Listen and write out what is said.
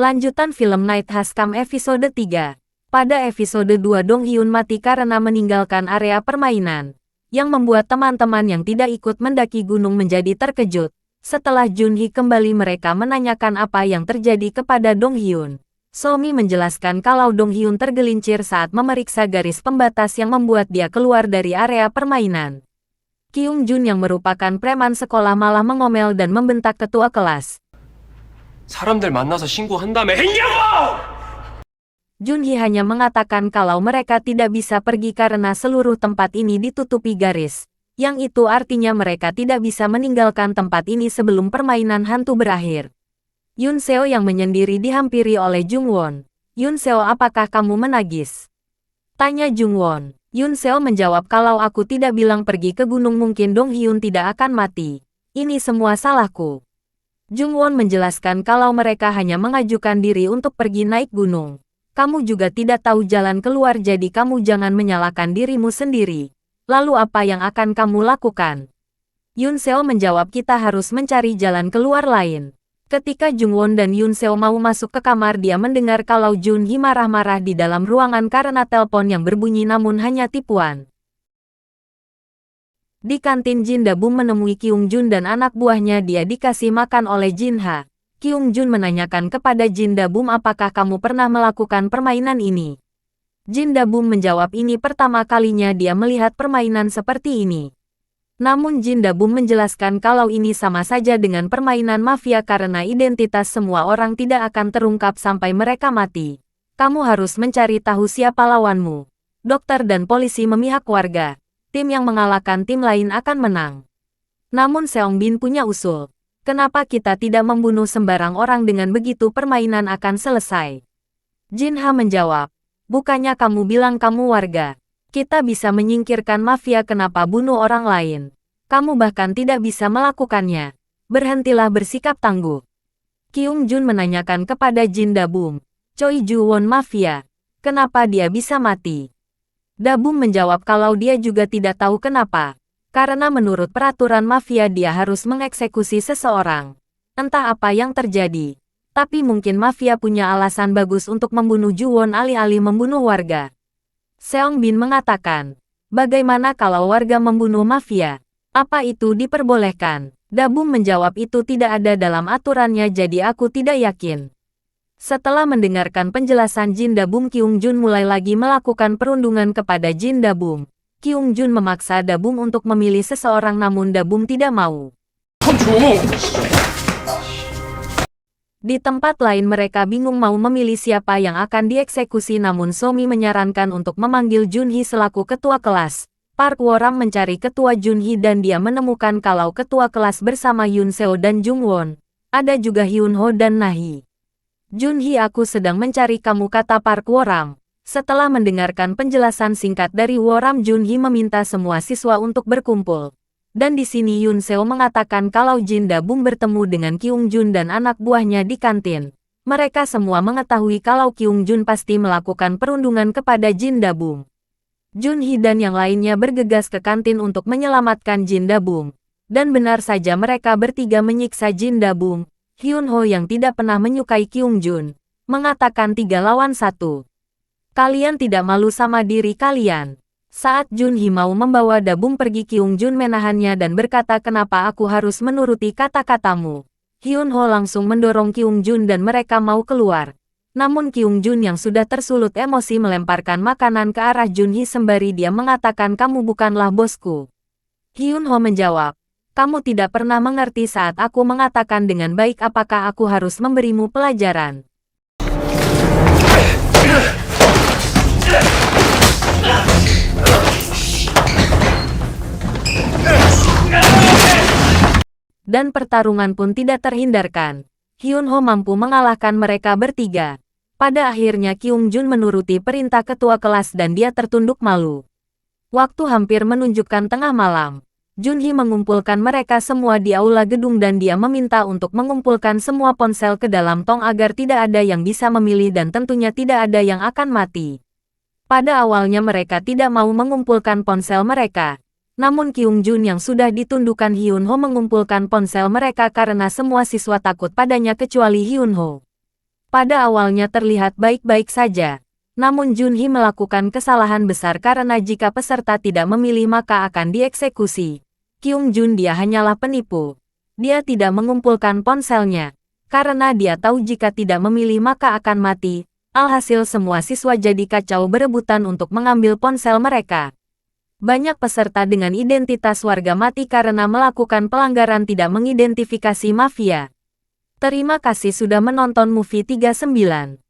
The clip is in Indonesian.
Lanjutan film Night Has Come episode 3. Pada episode 2 Dong Hyun mati karena meninggalkan area permainan, yang membuat teman-teman yang tidak ikut mendaki gunung menjadi terkejut. Setelah Junhee kembali mereka menanyakan apa yang terjadi kepada Dong Hyun. Somi menjelaskan kalau Dong Hyun tergelincir saat memeriksa garis pembatas yang membuat dia keluar dari area permainan. Kyung Jun yang merupakan preman sekolah malah mengomel dan membentak ketua kelas. 사람들 만나서 신고한 다음에 했냐고! Junhee hanya mengatakan kalau mereka tidak bisa pergi karena seluruh tempat ini ditutupi garis. Yang itu artinya mereka tidak bisa meninggalkan tempat ini sebelum permainan hantu berakhir. Yoon Seo yang menyendiri dihampiri oleh Jung Won. Yoon Seo, apakah kamu menagis? Tanya Jung Won. Yoon Seo menjawab, kalau aku tidak bilang pergi ke gunung mungkin Dong Hyun tidak akan mati. Ini semua salahku. Jung Won menjelaskan kalau mereka hanya mengajukan diri untuk pergi naik gunung. Kamu juga tidak tahu jalan keluar jadi kamu jangan menyalahkan dirimu sendiri. Lalu apa yang akan kamu lakukan? Yoon Seo menjawab, kita harus mencari jalan keluar lain. Ketika Jung Won dan Yoon Seo mau masuk ke kamar, dia mendengar kalau Junhee marah-marah di dalam ruangan karena telepon yang berbunyi namun hanya tipuan. Di kantin, Jin Da-bum menemui Kyung Jun dan anak buahnya. Dia dikasih makan oleh Jin Ha. Kyung Jun menanyakan kepada Jin Da-bum, apakah kamu pernah melakukan permainan ini? Jin Da-bum menjawab, ini pertama kalinya dia melihat permainan seperti ini. Namun Jin Da-bum menjelaskan kalau ini sama saja dengan permainan mafia karena identitas semua orang tidak akan terungkap sampai mereka mati. Kamu harus mencari tahu siapa lawanmu. Dokter dan polisi memihak warga. Tim yang mengalahkan tim lain akan menang. Namun Seong Bin punya usul. Kenapa kita tidak membunuh sembarang orang, dengan begitu permainan akan selesai? Jin Ha menjawab, bukannya kamu bilang kamu warga? Kita bisa menyingkirkan mafia, kenapa bunuh orang lain? Kamu bahkan tidak bisa melakukannya. Berhentilah bersikap tangguh. Kyung Jun menanyakan kepada Jin Da-bum, Choi Ju-won mafia. Kenapa dia bisa mati? Da-bum menjawab kalau dia juga tidak tahu kenapa. Karena menurut peraturan mafia dia harus mengeksekusi seseorang. Entah apa yang terjadi. Tapi mungkin mafia punya alasan bagus untuk membunuh Ju-won alih-alih membunuh warga. Seong Bin mengatakan, bagaimana kalau warga membunuh mafia? Apa itu diperbolehkan? Da-bum menjawab, itu tidak ada dalam aturannya jadi aku tidak yakin. Setelah mendengarkan penjelasan Jin Da-bum, Kyung Jun mulai lagi melakukan perundungan kepada Jin Da-bum. Kyung Jun memaksa Da-bum untuk memilih seseorang namun Da-bum tidak mau. Di tempat lain mereka bingung mau memilih siapa yang akan dieksekusi namun Somi menyarankan untuk memanggil Junhee selaku ketua kelas. Park Wo-ram mencari ketua Junhee dan dia menemukan kalau ketua kelas bersama Yoon Seo dan Jung Won. Ada juga Hyun Ho dan Nahi. Junhee, aku sedang mencari kamu, kata Park Wo-ram. Setelah mendengarkan penjelasan singkat dari Wo-ram, Junhee meminta semua siswa untuk berkumpul. Dan di sini Yoon Seo mengatakan kalau Jin Da-bum bertemu dengan Kyung Jun dan anak buahnya di kantin. Mereka semua mengetahui kalau Kyung Jun pasti melakukan perundungan kepada Jin Da-bum. Junhee dan yang lainnya bergegas ke kantin untuk menyelamatkan Jin Da-bum. Dan benar saja mereka bertiga menyiksa Jin Da-bum. Hyun Ho yang tidak pernah menyukai Kyung Jun mengatakan 3 lawan 1. Kalian tidak malu sama diri kalian? Saat Junhee mau membawa Da-bum pergi, Kyung Jun menahannya dan berkata, kenapa aku harus menuruti kata-katamu? Hyun Ho langsung mendorong Kyung Jun dan mereka mau keluar. Namun Kyung Jun yang sudah tersulut emosi melemparkan makanan ke arah Junhee sembari dia mengatakan, kamu bukanlah bosku. Hyun Ho menjawab, kamu tidak pernah mengerti saat aku mengatakan dengan baik, apakah aku harus memberimu pelajaran? Dan pertarungan pun tidak terhindarkan. Hyun Ho mampu mengalahkan mereka bertiga. Pada akhirnya Kyung Jun menuruti perintah ketua kelas dan dia tertunduk malu. Waktu hampir menunjukkan tengah malam. Junhee mengumpulkan mereka semua di aula gedung dan dia meminta untuk mengumpulkan semua ponsel ke dalam tong agar tidak ada yang bisa memilih dan tentunya tidak ada yang akan mati. Pada awalnya mereka tidak mau mengumpulkan ponsel mereka. Namun Kyung Jun yang sudah ditundukkan Hyun Ho mengumpulkan ponsel mereka karena semua siswa takut padanya kecuali Hyun Ho. Pada awalnya terlihat baik-baik saja. Namun Junhee melakukan kesalahan besar karena jika peserta tidak memilih maka akan dieksekusi. Kyung Jun dia hanyalah penipu. Dia tidak mengumpulkan ponselnya. Karena dia tahu jika tidak memilih maka akan mati. Alhasil semua siswa jadi kacau berebutan untuk mengambil ponsel mereka. Banyak peserta dengan identitas warga mati karena melakukan pelanggaran tidak mengidentifikasi mafia. Terima kasih sudah menonton movie 39.